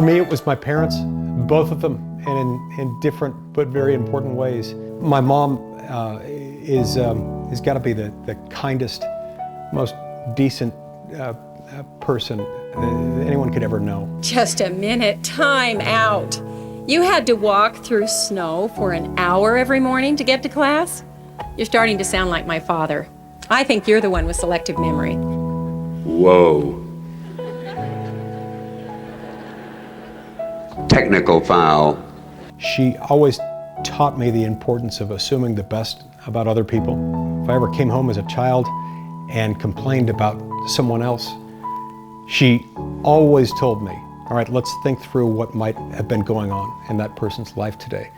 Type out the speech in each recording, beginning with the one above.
For me, it was my parents, both of them, and in different but very important ways. My mom is got to be the kindest, most decent person anyone could ever know. Just a minute, time out. You had to walk through snow for an hour every morning to get to class? You're starting to sound like my father. I think you're the one with selective memory. Whoa. Technical foul. She always taught me the importance of assuming the best about other people. If I ever came home as a child and complained about someone else, she always told me, all right, let's think through what might have been going on in that person's life today.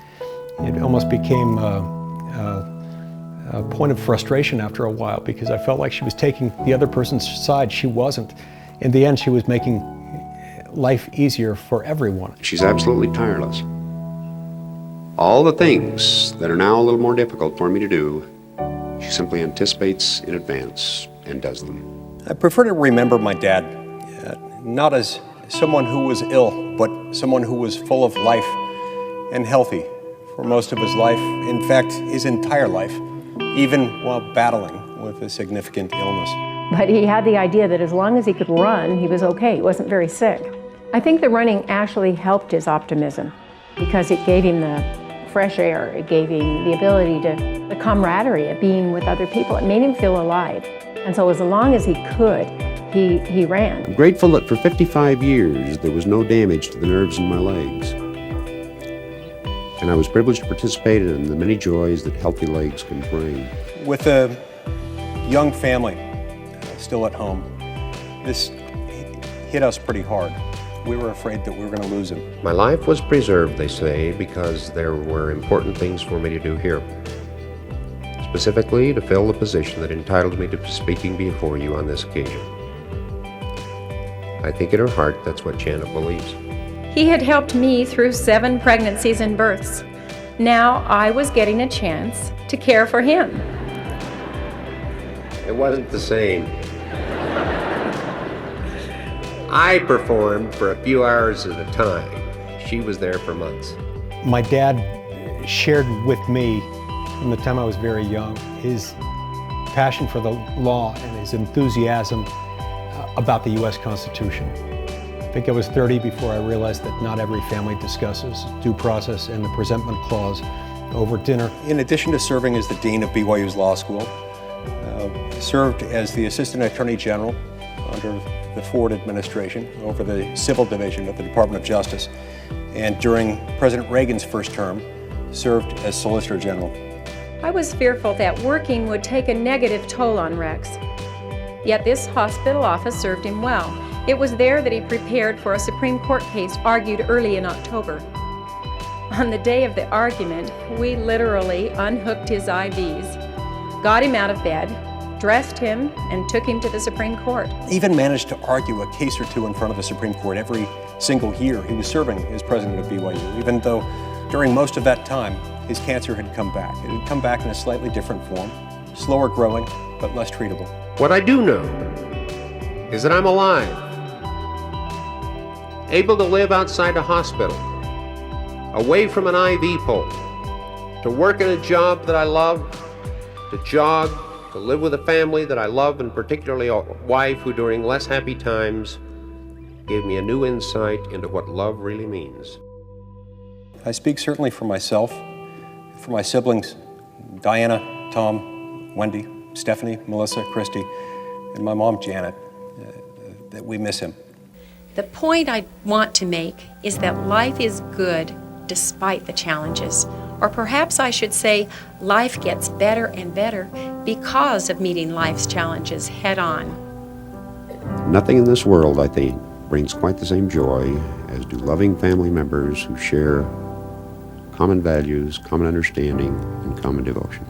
It almost became a point of frustration after a while because I felt like she was taking the other person's side. She wasn't. In the end, she was making life easier for everyone. She's absolutely tireless. All the things that are now a little more difficult for me to do, she simply anticipates in advance and does them. I prefer to remember my dad, not as someone who was ill, but someone who was full of life and healthy for most of his life, in fact, his entire life, even while battling with a significant illness. But he had the idea that as long as he could run, he was okay. He wasn't very sick. I think the running actually helped his optimism because it gave him the fresh air. It gave him the ability to, the camaraderie of being with other people. It made him feel alive. And so as long as he could, he ran. I'm grateful that for 55 years there was no damage to the nerves in my legs. And I was privileged to participate in the many joys that healthy legs can bring. With a young family still at home, this hit us pretty hard. We were afraid that we were going to lose him. My life was preserved, they say, because there were important things for me to do here. Specifically, to fill the position that entitled me to speaking before you on this occasion. I think in her heart that's what Janet believes. He had helped me through 7 pregnancies and births. Now I was getting a chance to care for him. It wasn't the same. I performed for a few hours at a time. She was there for months. My dad shared with me from the time I was very young his passion for the law and his enthusiasm about the U.S. Constitution. I think I was 30 before I realized that not every family discusses due process and the presentment clause over dinner. In addition to serving as the dean of BYU's law school, served as the assistant attorney general under the Ford administration over the civil division of the Department of Justice, and during President Reagan's first term, served as Solicitor General. I was fearful that working would take a negative toll on Rex. Yet this hospital office served him well. It was there that he prepared for a Supreme Court case argued early in October. On the day of the argument, we literally unhooked his IVs, got him out of bed, dressed him, and took him to the Supreme Court. Even managed to argue a case or two in front of the Supreme Court every single year he was serving as president of BYU, even though during most of that time, his cancer had come back. It had come back in a slightly different form, slower growing, but less treatable. What I do know is that I'm alive, able to live outside a hospital, away from an IV pole, to work in a job that I love, to jog, to live with a family that I love, and particularly a wife who during less happy times gave me a new insight into what love really means. I speak certainly for myself, for my siblings, Diana, Tom, Wendy, Stephanie, Melissa, Christy, and my mom, Janet, that we miss him. The point I want to make is that life is good despite the challenges. Or perhaps I should say, life gets better and better because of meeting life's challenges head on. Nothing in this world, I think, brings quite the same joy as do loving family members who share common values, common understanding, and common devotion.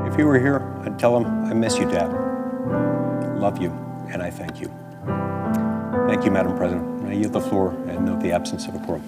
If he were here, I'd tell him, I miss you, Dad. Love you, and I thank you. Thank you, Madam President. I yield the floor and note the absence of a quorum.